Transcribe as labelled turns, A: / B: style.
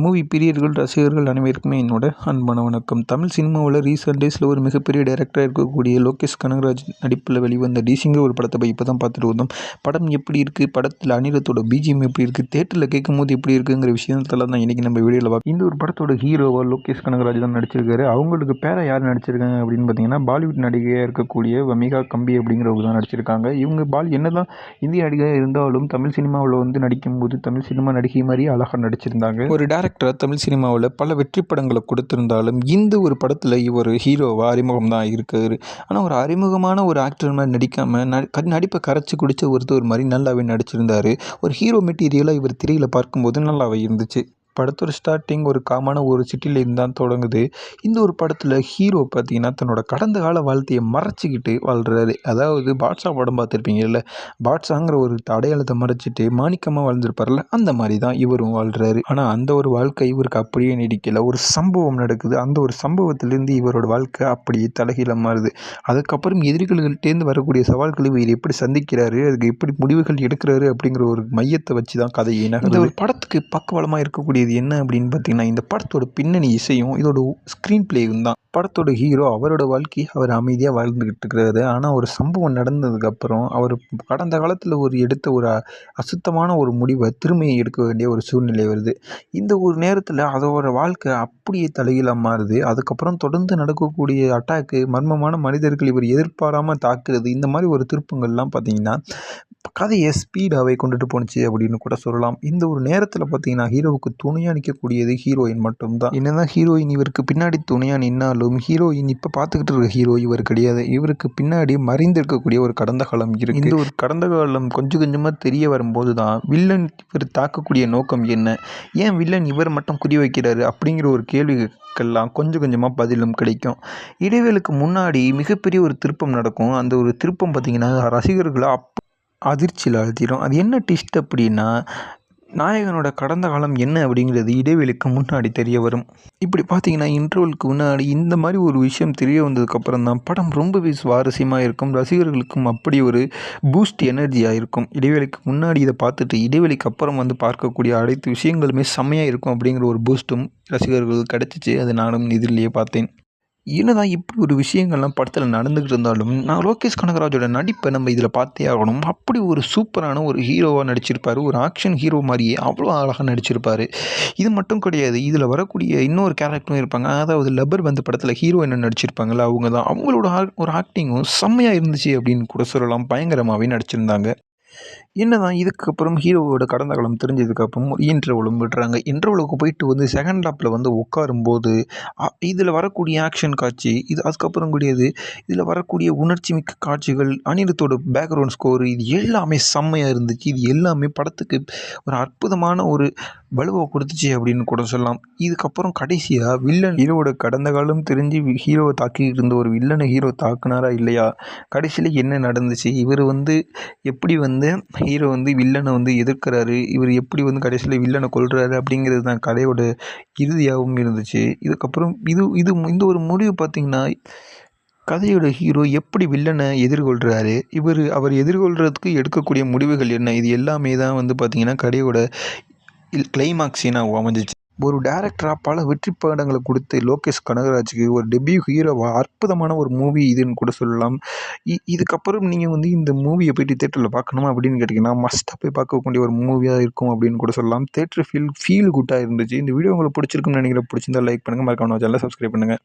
A: Movie பிரியர்கள், ரசிகர்கள் அனைவருக்குமே என்னோட அன்பான வணக்கம். தமிழ் சினிமாவில் ரீசெண்ட் டேஸில் ஒரு மிகப்பெரிய டைரக்டராக இருக்கக்கூடிய லோகேஷ் கனகராஜ் நடிப்பில் வெளிவந்த டிசிங்கிற ஒரு படத்தை இப்போ தான் பார்த்துட்டு வந்தோம். படம் எப்படி இருக்குது, படத்தில் அனிருத்தோட பிஜிஎம் எப்படி இருக்குது, தேட்டரில் கேட்கும்போது எப்படி இருக்குங்கிற விஷயத்தெல்லாம் தான் இன்றைக்கி நம்ம வீடியோவில் பார்க்கலாம். இந்த ஒரு படத்தோட ஹீரோவாக லோகேஷ் கனகராஜ் தான் நடிச்சிருக்காரு. அவங்களுக்கு பேரை யார் நடிச்சிருக்காங்க அப்படின்னு பார்த்தீங்கன்னா, பாலிவுட் நடிகையாக இருக்கக்கூடிய வமிகா கம்பி அப்படிங்கிறவங்க தான் நடிச்சிருக்காங்க. இவங்க என்ன தான் இந்திய நடிகையாக இருந்தாலும் தமிழ் சினிமாவில் வந்து நடிக்கும்போது தமிழ் சினிமா நடிகை மாதிரியே அழகாக நடிச்சிருந்தாங்க. ஒரு டேரக்டராக தமிழ் சினிமாவில் பல வெற்றி படங்களை கொடுத்திருந்தாலும் இந்த ஒரு படத்தில் இவர் ஹீரோவாக அறிமுகம் தான் இருக்காரு. ஆனால் ஒரு அறிமுகமான ஒரு ஆக்டர் மாதிரி நடிக்காமல் நடிப்பை கரைச்சி குடித்த ஒருத்தர் மாதிரி நல்லாவே நடிச்சிருந்தார். ஒரு ஹீரோ மெட்டீரியலாக இவர் திரையில் பார்க்கும்போது நல்லாவே இருந்துச்சு. படத்தோட ஸ்டார்டிங் ஒரு காமான ஒரு சிட்டியில் இருந்தால் தொடங்குது. இந்த ஒரு படத்தில் ஹீரோ பார்த்திங்கன்னா தன்னோட கடந்த கால வாழ்க்கையை மறைச்சிக்கிட்டு வாழ்கிறாரு. அதாவது பாட்ஷா படம் பார்த்துருப்பீங்கல்ல, பாட்ஷாங்கிற ஒரு அடையாளத்தை மறைச்சிட்டு மாணிக்கமாக வாழ்ந்துருப்பார்ல, அந்த மாதிரி தான் இவரும் வாழ்கிறாரு. ஆனால் அந்த ஒரு வாழ்க்கை இவருக்கு அப்படியே நீடிக்கலை. ஒரு சம்பவம் நடக்குது. அந்த ஒரு சம்பவத்திலேருந்து இவரோட வாழ்க்கை அப்படியே தலைகீழ மாறுது. அதுக்கப்புறம் எதிரிகள்கிட்டேருந்து வரக்கூடிய சவால்களை இவர் எப்படி சந்திக்கிறாரு, அதுக்கு எப்படி முடிவுகள் எடுக்கிறாரு அப்படிங்கிற ஒரு மையத்தை வச்சு தான் கதையை நகருது. இந்த ஒரு படத்துக்கு பக்கபலமாக இருக்கக்கூடிய இது என்ன அப்படின்னு பார்த்தீங்கன்னா, இந்த படத்தோட பின்னணி இசையும் இதோட ஸ்க்ரீன் பிளேயும் தான். படத்தோட ஹீரோ அவரோட வாழ்க்கை அவர் அமைதியாக வாழ்ந்துக்கிட்டு இருக்கிறாரு. ஆனால் ஒரு சம்பவம் நடந்ததுக்கப்புறம் அவர் கடந்த காலத்தில் எடுத்த ஒரு அசுத்தமான ஒரு முடிவை திரும்பியை எடுக்க வேண்டிய ஒரு சூழ்நிலை வருது. இந்த ஒரு நேரத்தில் அதோட வாழ்க்கை அப்படியே தலைகீழாக மாறுது. அதுக்கப்புறம் தொடர்ந்து நடக்கக்கூடிய அட்டாக்கு, மர்மமான மனிதர்கள் இவர் எதிர்பாராமல் தாக்குறது, இந்த மாதிரி ஒரு திருப்பங்கள்லாம் பார்த்திங்கன்னா கதையை ஸ்பீடாகவே கொண்டுட்டு போணுச்சு அப்படின்னு கூட சொல்லலாம். இந்த ஒரு நேரத்தில் பார்த்திங்கன்னா ஹீரோவுக்கு துணையாக நிற்கக்கூடியது ஹீரோயின் மட்டும்தான். என்னதான் ஹீரோயின் இவருக்கு பின்னாடி துணையாக நின்னாலும் ஹீரோயின் இப்போ பார்த்துக்கிட்டு இருக்க ஹீரோ இவர் கிடையாது. இவருக்கு பின்னாடி மறைந்திருக்கக்கூடிய ஒரு கடந்த காலம் இருக்குது. இந்த ஒரு கடந்த காலம் கொஞ்சம் கொஞ்சமாக தெரிய வரும்போது தான் வில்லன் இவர் தாக்கக்கூடிய நோக்கம் என்ன, ஏன் வில்லன் இவர் மட்டும் குறி வைக்கிறாரு அப்படிங்கிற ஒரு கேள்விக்கெல்லாம் கொஞ்சம் கொஞ்சமாக பதிலும் கிடைக்கும். இடைவேளுக்கு முன்னாடி மிகப்பெரிய ஒரு திருப்பம் நடக்கும். அந்த ஒரு திருப்பம் பார்த்திங்கன்னா ரசிகர்களை அதிர்ச்சியில் அழுத்திடும். அது என்ன ட்விஸ்ட் அப்படின்னா, நாயகனோட கடந்த காலம் என்ன அப்படிங்கிறது இடைவெளிக்கு முன்னாடி தெரிய வரும். இப்படி பார்த்தீங்கன்னா இன்டர்வலுக்கு முன்னாடி இந்த மாதிரி ஒரு விஷயம் தெரிய வந்ததுக்கப்புறம் தான் படம் ரொம்பவே சுவாரஸ்யமாக இருக்கும். ரசிகர்களுக்கும் அப்படி ஒரு பூஸ்ட் எனர்ஜியாக இருக்கும். இடைவெளிக்கு முன்னாடி இதை பார்த்துட்டு இடைவெளிக்கு அப்புறம் வந்து பார்க்கக்கூடிய அனைத்து விஷயங்களுமே செம்மையாக இருக்கும் அப்படிங்கிற ஒரு பூஸ்ட்டும் ரசிகர்களுக்கு கிடச்சிச்சு. அதை நானும் எதிரிலேயே பார்த்தேன். என்னதான் இப்படி ஒரு விஷயங்கள்லாம் படத்தில் நடந்துக்கிட்டு இருந்தாலும் நான் லோகேஷ் கனகராஜோட நடிப்பை நம்ம இதில் பார்த்தே ஆகணும். அப்படி ஒரு சூப்பரான ஒரு ஹீரோவாக நடிச்சிருப்பார். ஒரு ஆக்ஷன் ஹீரோ மாதிரியே அவ்வளோ அழகாக நடிச்சிருப்பார். இது மட்டும் கிடையாது, இதில் வரக்கூடிய இன்னொரு கேரக்டரும் இருப்பாங்க. அதாவது லப்பர் பந்து படத்தில் ஹீரோயினை நடிச்சிருப்பாங்கள்ல, அவங்க தான். அவங்களோட ஒரு ஆக்டிங்கும் செம்மையாக இருந்துச்சு அப்படின்னு கூட சொல்லலாம். பயங்கரமாகவே நடிச்சிருந்தாங்க. என்னதான் இதுக்கப்புறம் ஹீரோவோட கடந்த காலம் தெரிஞ்சதுக்கப்புறம் ஒரு இன்டர்வலும் விடுறாங்க. இன்டர்வலுக்கு போயிட்டு வந்து செகண்ட் ஹாப்பில் வந்து உட்காரும்போது இதில் வரக்கூடிய ஆக்ஷன் காட்சி, இது அதுக்கப்புறம் கூடியது இதில் வரக்கூடிய உணர்ச்சி மிக்க காட்சிகள், அனிருத்தோட பேக்ரவுண்ட் ஸ்கோரு, இது எல்லாமே செம்மையாக இருந்துச்சு. இது எல்லாமே படத்துக்கு ஒரு அற்புதமான ஒரு வலுவை கொடுத்துச்சு அப்படின்னு கூட சொல்லலாம். இதுக்கப்புறம் கடைசியாக வில்லன் ஹீரோவோட கடந்த காலம் தெரிஞ்சு ஹீரோவை தாக்கிட்டு இருந்த ஒரு வில்லனை ஹீரோ தாக்குனாரா இல்லையா, கடைசியில் என்ன நடந்துச்சு, இவர் வந்து எப்படி வந்து ஹீரோ வந்து வில்லனை வந்து எதிர்க்கிறாரு, இவர் எப்படி வந்து கடைசியில் வில்லனை கொல்றாரு அப்படிங்கிறது தான் கதையோட இறுதியாகவும் இருந்துச்சு. இதுக்கப்புறம் இந்த ஒரு முடிவு பார்த்திங்கன்னா, கதையோட ஹீரோ எப்படி வில்லனை எதிர்கொள்கிறாரு, அவர் எதிர்கொள்கிறதுக்கு எடுக்கக்கூடிய முடிவுகள் என்ன, இது எல்லாமே தான் வந்து பார்த்திங்கன்னா கதையோட கிளைமாக்ஸ் சீனாக அமைஞ்சிச்சு. ஒரு டேரக்டராக பல வெற்றி படங்களை கொடுத்து லோகேஷ் கனகராஜுக்கு ஒரு டெபியூ ஹீரோவாக அற்புதமான ஒரு மூவி இதுன்னு கூட சொல்லலாம். இதுக்கப்புறம் நீங்கள் வந்து இந்த மூவியை போய்ட்டு தேட்டரில் பார்க்கணுமா அப்படின்னு கேட்டிங்கன்னா மஸ்ட்டாக போய் பார்க்கக்கூடிய ஒரு மூவியாக இருக்கும் அப்படின்னு கூட சொல்லலாம். தேட்டர் ஃபீல் குட்டாக இருந்துச்சு. இந்த வீடியோ உங்களுக்கு பிடிச்சிருக்குன்னு நினைக்கிறேன். பிடிச்சிருந்தா லைக் பண்ணுங்கள், மறக்காம சேனலை சப்ஸ்கிரைப் பண்ணுங்கள்.